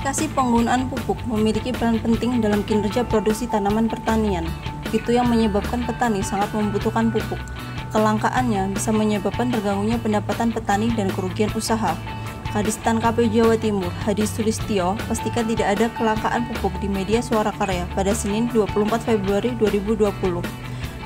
Efikasi penggunaan pupuk memiliki peran penting dalam kinerja produksi tanaman pertanian. Itu yang menyebabkan petani sangat membutuhkan pupuk. Kelangkaannya bisa menyebabkan terganggunya pendapatan petani dan kerugian usaha. Kadis KP Jawa Timur, Hadi Sulistyo, pastikan tidak ada kelangkaan pupuk di media Suara Karya pada Senin 24 Februari 2020.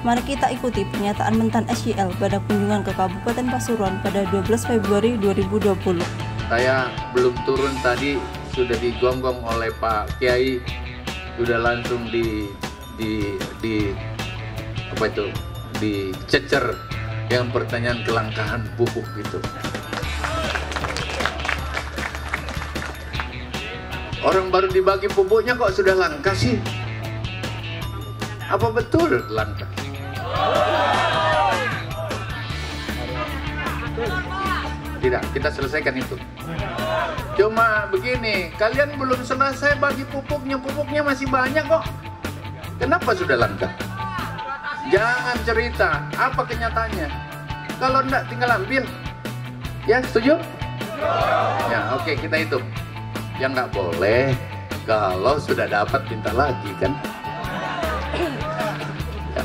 Mari kita ikuti pernyataan Mentan SYL pada kunjungan ke Kabupaten Pasuruan pada 12 Februari 2020. Saya belum turun tadi, sudah digonggong oleh Pak Kiai, sudah langsung dicecer yang pertanyaan kelangkaan pupuk itu. Orang baru dibagi pupuknya kok sudah langka sih? Apa betul langka? Tidak, kita selesaikan itu. Cuma begini, kalian belum selesai bagi pupuknya masih banyak kok. Kenapa sudah langka? Jangan cerita, apa kenyataannya? Kalau enggak tinggal ambil. Ya, setuju? Ya, oke, kita hitung. Yang nggak boleh, kalau sudah dapat minta lagi kan? Ya.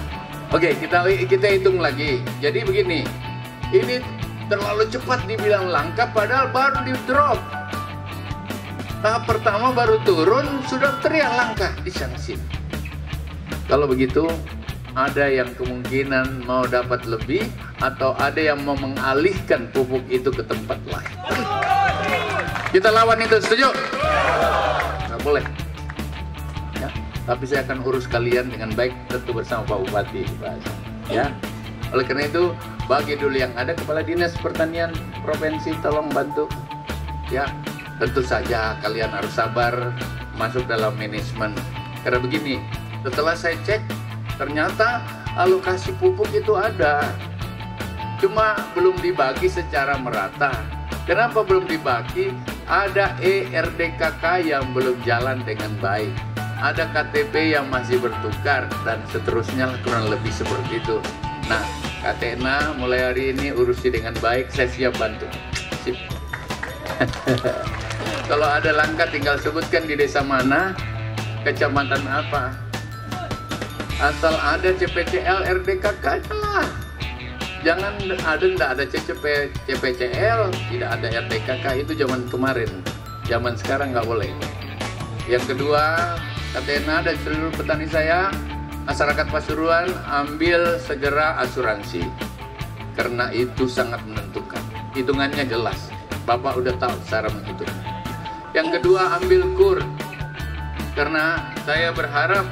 Oke, kita hitung lagi. Jadi begini, ini terlalu cepat dibilang langka padahal baru di drop. Tahap pertama baru turun sudah teriak langka disangsi. Kalau begitu ada yang kemungkinan mau dapat lebih atau ada yang mau mengalihkan pupuk itu ke tempat lain. Kita lawan itu, setuju? Nggak boleh. Ya, tapi saya akan urus kalian dengan baik tentu bersama Pak Bupati. Ya. Oleh karena itu, bagi dulu yang ada Kepala Dinas Pertanian Provinsi, tolong bantu. Ya, tentu saja kalian harus sabar masuk dalam manajemen. Karena begini, setelah saya cek, ternyata alokasi pupuk itu ada, cuma belum dibagi secara merata. Kenapa belum dibagi? Ada ERDKK yang belum jalan dengan baik, ada KTP yang masih bertukar, dan seterusnya kurang lebih seperti itu. Nah, Katena mulai hari ini urusi dengan baik, saya siap bantu. Sip. Kalau ada langka tinggal sebutkan di desa mana, kecamatan apa. Asal ada CPCL RDKK lah. Jangan enggak ada CPCL, tidak ada RDKK, itu zaman kemarin. Zaman sekarang nggak boleh. Yang kedua, Katena dan seluruh petani saya, masyarakat Pasuruan, ambil segera asuransi. Karena itu sangat menentukan. Hitungannya jelas. Bapak udah tahu cara menghitung. Yang kedua, ambil KUR. Karena saya berharap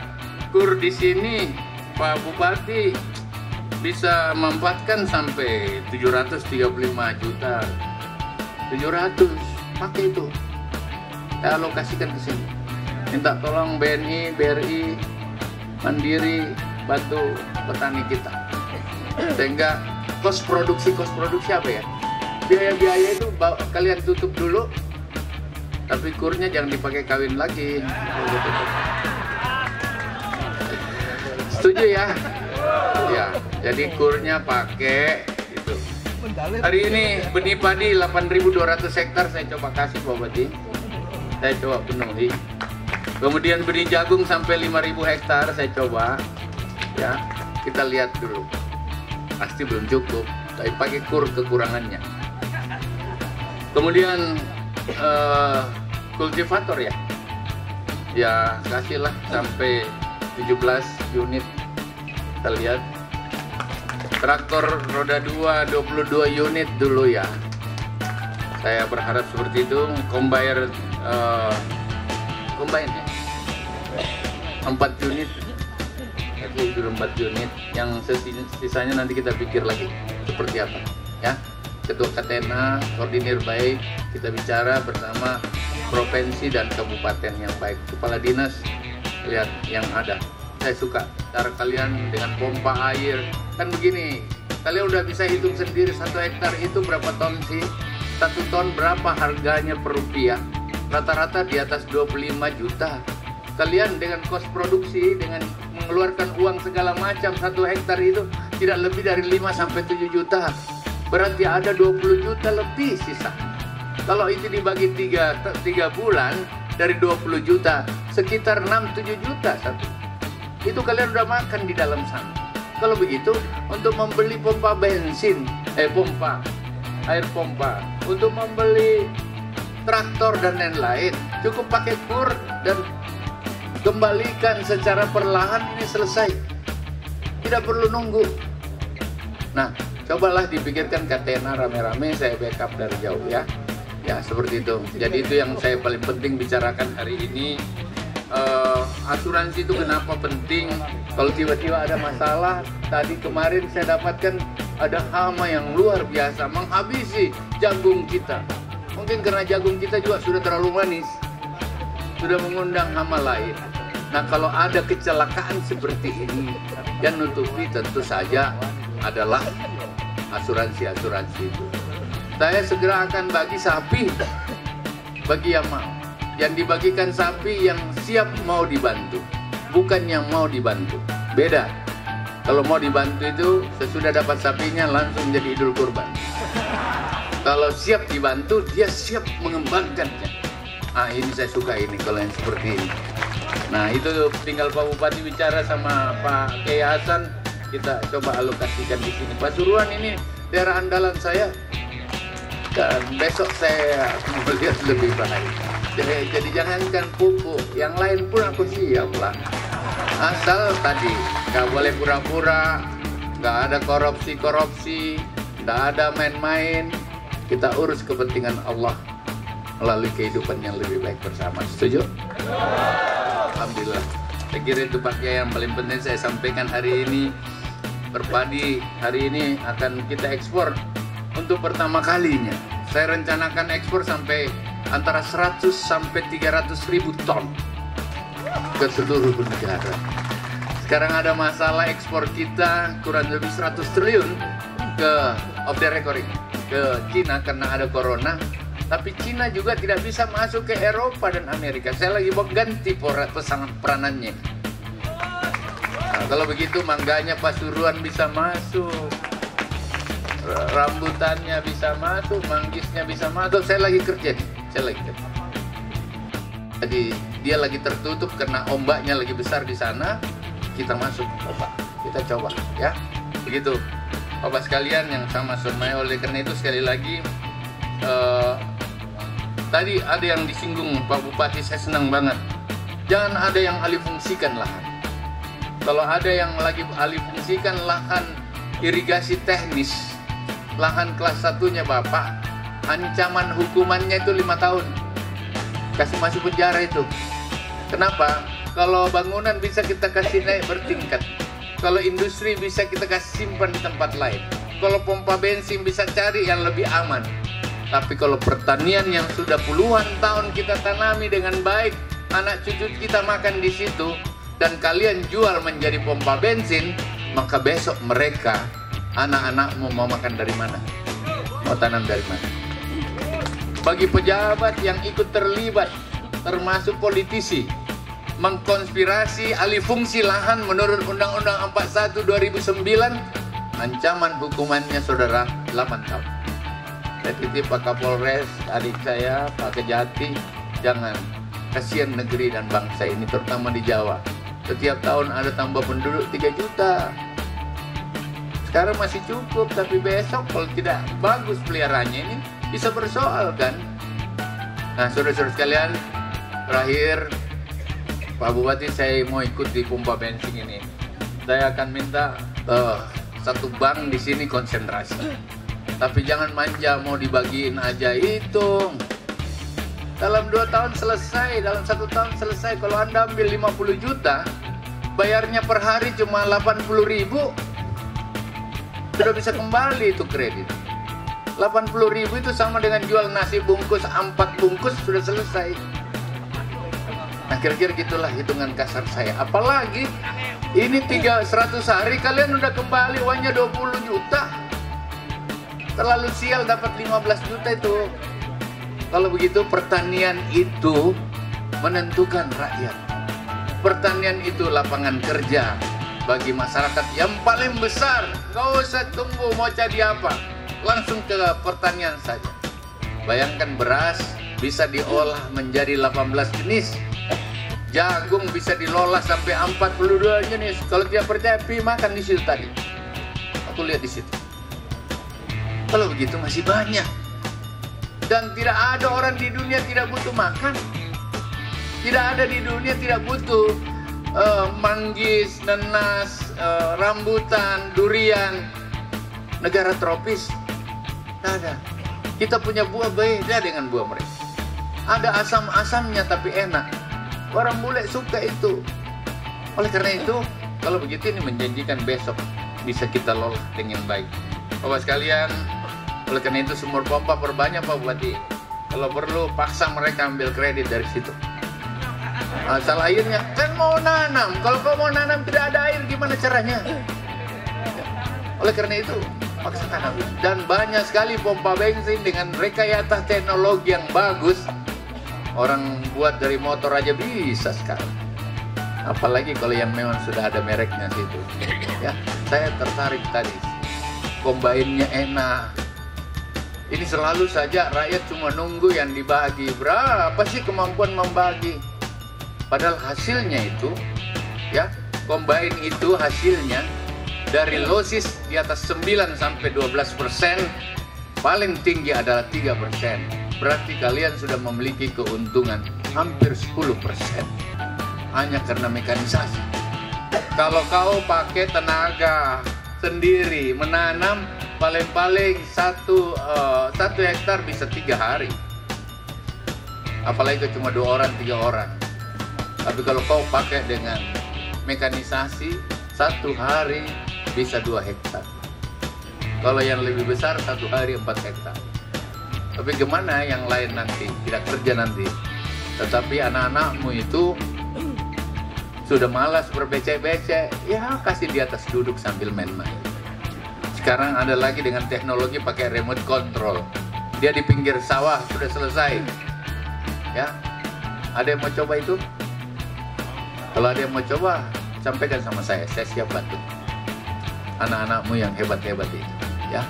KUR di sini, Pak Bupati, bisa memanfaatkan sampai 735 juta. 700, pakai itu. Saya alokasikan ke sini. Minta tolong BNI, BRI, Mandiri, bantu petani kita. Sehingga kos produksi apa ya? Biaya-biaya itu kalian tutup dulu. Tapi kurnya jangan dipakai kawin lagi. Setuju ya? Ya, jadi kurnya pakai itu. Hari ini benih padi 8.200 hektar saya coba kasih Pak Bupati. Saya coba penuhi. Kemudian benih jagung sampai 5.000 hektar saya coba. Ya, kita lihat dulu. Pasti belum cukup, tapi pakai kur kekurangannya. Kemudian kultivator ya. Ya, kasihlah sampai 17 unit. Kita lihat traktor roda 2 22 unit dulu ya, saya berharap seperti itu. Combine ya 4 unit, itu 4 unit, yang sisanya nanti kita pikir lagi seperti apa ya. Ketua Katena koordinir baik, kita bicara bersama provinsi dan kabupaten yang baik. Kepala dinas lihat yang ada. Saya suka cara kalian dengan pompa air. Kan begini, kalian udah bisa hitung sendiri 1 hektar itu berapa ton sih? 1 ton berapa harganya per rupiah? Rata-rata di atas 25 juta. Kalian dengan kos produksi, dengan mengeluarkan uang segala macam, 1 hektar itu tidak lebih dari 5-7 juta. Berarti ada 20 juta lebih sisa. Kalau itu dibagi 3 bulan, dari 20 juta, sekitar 6-7 juta satu. Itu kalian udah makan di dalam sana. Kalau begitu, untuk membeli pompa bensin, pompa, air pompa, untuk membeli traktor dan lain-lain, cukup pakai kur dan kembalikan secara perlahan, ini selesai. Tidak perlu nunggu. Nah, cobalah dipikirkan Catena rame-rame, saya backup dari jauh ya. Ya, seperti itu. Jadi itu yang saya paling penting bicarakan hari ini. Asuransi itu kenapa penting? Kalau tiba-tiba ada masalah, tadi kemarin saya dapatkan ada hama yang luar biasa menghabisi jagung kita. Mungkin karena jagung kita juga sudah terlalu manis, sudah mengundang hama lain. Nah, kalau ada kecelakaan seperti ini, yang nutupi tentu saja adalah asuransi itu. Saya segera akan bagi sapi bagi yang mau. Yang dibagikan sapi yang siap mau dibantu, bukan yang mau dibantu. Beda. Kalau mau dibantu itu sesudah dapat sapinya langsung jadi idul kurban. Kalau siap dibantu, dia siap mengembangkannya. Ah, ini saya suka ini kalau yang seperti ini. Nah, itu tinggal Pak Bupati bicara sama Pak Kiai Hasan, kita coba alokasikan di sini. Pasuruan ini daerah andalan saya, dan besok saya mau lihat lebih baik. Jadi jangankan pupuk, yang lain pun aku siap lah. Asal tadi nggak boleh pura-pura, nggak ada korupsi, nggak ada main-main. Kita urus kepentingan Allah melalui kehidupan yang lebih baik bersama. Setuju? Alhamdulillah. Saya kira itu Pak Kiai yang paling penting saya sampaikan hari ini. Berpadi hari ini akan kita ekspor untuk pertama kalinya. Saya rencanakan ekspor sampai antara 100 sampai 300 ribu ton ke seluruh negara. Sekarang ada masalah ekspor kita kurang lebih 100 triliun ke off the record ke Cina karena ada corona. Tapi Cina juga tidak bisa masuk ke Eropa dan Amerika. Saya lagi mau ganti peranannya. Nah, kalau begitu mangganya Pasuruan bisa masuk, rambutannya bisa masuk, manggisnya bisa masuk. Saya lagi kerja nih. Jadi dia lagi tertutup karena ombaknya lagi besar di sana. Kita masuk, kita coba ya. Begitu Bapak sekalian yang sama semai. Oleh karena itu sekali lagi tadi ada yang disinggung Pak Bupati, saya senang banget. Jangan ada yang alihfungsikan lahan. Kalau ada yang lagi alihfungsikan lahan irigasi teknis, lahan kelas 1-nya Bapak, ancaman hukumannya itu 5 tahun. Kasih masuk penjara itu. Kenapa? Kalau bangunan bisa kita kasih naik bertingkat. Kalau industri bisa kita kasih simpan di tempat lain. Kalau pompa bensin bisa cari yang lebih aman. Tapi kalau pertanian yang sudah puluhan tahun kita tanami dengan baik, anak cucu kita makan di situ, dan kalian jual menjadi pompa bensin, maka besok mereka, anak-anakmu mau makan dari mana? Mau tanam dari mana? Bagi pejabat yang ikut terlibat, termasuk politisi, mengkonspirasi alih fungsi lahan menurut Undang-Undang 41 2009, ancaman hukumannya saudara 8 tahun. Saya titip Pak Kapolres, adik saya, Pak Kejati, jangan, kasihan negeri dan bangsa ini, terutama di Jawa. Setiap tahun ada tambah penduduk 3 juta. Sekarang masih cukup, tapi besok kalau tidak bagus peliharaannya ini bisa bersoal kan. Nah, saudara-saudara sekalian, terakhir Pak Bupati, saya mau ikut di pompa bensin ini. Saya akan minta satu bank di sini konsentrasi. Tapi jangan manja, mau dibagiin aja itu. Dalam 2 tahun selesai, dalam 1 tahun selesai. Kalau Anda ambil 50 juta, bayarnya per hari cuma 80.000, sudah bisa kembali itu kredit. 80.000 itu sama dengan jual nasi bungkus 4 bungkus, sudah selesai. Nah, kira-kira gitulah hitungan kasar saya. Apalagi ini 100 hari kalian udah kembali uangnya 20 juta. Terlalu sial dapat 15 juta itu. Kalau begitu pertanian itu menentukan rakyat. Pertanian itu lapangan kerja bagi masyarakat yang paling besar. Gak usah tunggu mau jadi apa, langsung ke pertanian saja. Bayangkan beras bisa diolah menjadi 18 jenis. Jagung bisa diolah sampai 42 jenis. Kalau tidak percaya, pi makan di situ tadi. Aku lihat di situ. Kalau begitu masih banyak. Dan tidak ada orang di dunia tidak butuh makan. Tidak ada di dunia tidak butuh manggis, nanas, rambutan, durian. Negara tropis. Tidak ada. Kita punya buah beda dengan buah mereka. Ada asam-asamnya tapi enak. Orang bule suka itu. Oleh karena itu, kalau begitu ini menjanjikan besok bisa kita lolah dengan baik. Bapak sekalian, oleh karena itu sumur pompa perbanyak Pak Bupati. Kalau perlu paksa mereka ambil kredit dari situ. Asal airnya, kan mau nanam. Kalau kau mau nanam tidak ada air, gimana caranya? Oleh karena itu, paksakan ambil. Dan banyak sekali pompa bensin dengan rekayasa teknologi yang bagus. Orang buat dari motor aja bisa sekarang. Apalagi kalau yang memang sudah ada mereknya situ. Ya, saya tertarik tadi. Kombainnya enak. Ini selalu saja rakyat cuma nunggu yang dibagi. Berapa sih kemampuan membagi? Padahal hasilnya itu, ya, kombain itu hasilnya dari losis di atas 9 sampai 12%, paling tinggi adalah 3%. Berarti kalian sudah memiliki keuntungan hampir 10% hanya karena mekanisasi. Kalau kau pakai tenaga sendiri menanam, paling-paling satu hektar bisa 3 hari. Apalagi cuma 2 orang, 3 orang. Tapi kalau kau pakai dengan mekanisasi, 1 hari bisa 2 hektar. Kalau yang lebih besar 1 hari 4 hektar. Tapi gimana yang lain nanti, tidak kerja nanti. Tetapi anak-anakmu itu sudah malas berbecek-becek, ya kasih di atas duduk sambil main-main. Sekarang ada lagi dengan teknologi pakai remote control. Dia di pinggir sawah sudah selesai. Ya, ada yang mau coba itu? Kalau ada yang mau coba, sampaikan sama saya siap bantu. Anak-anakmu yang hebat-hebat itu, ya.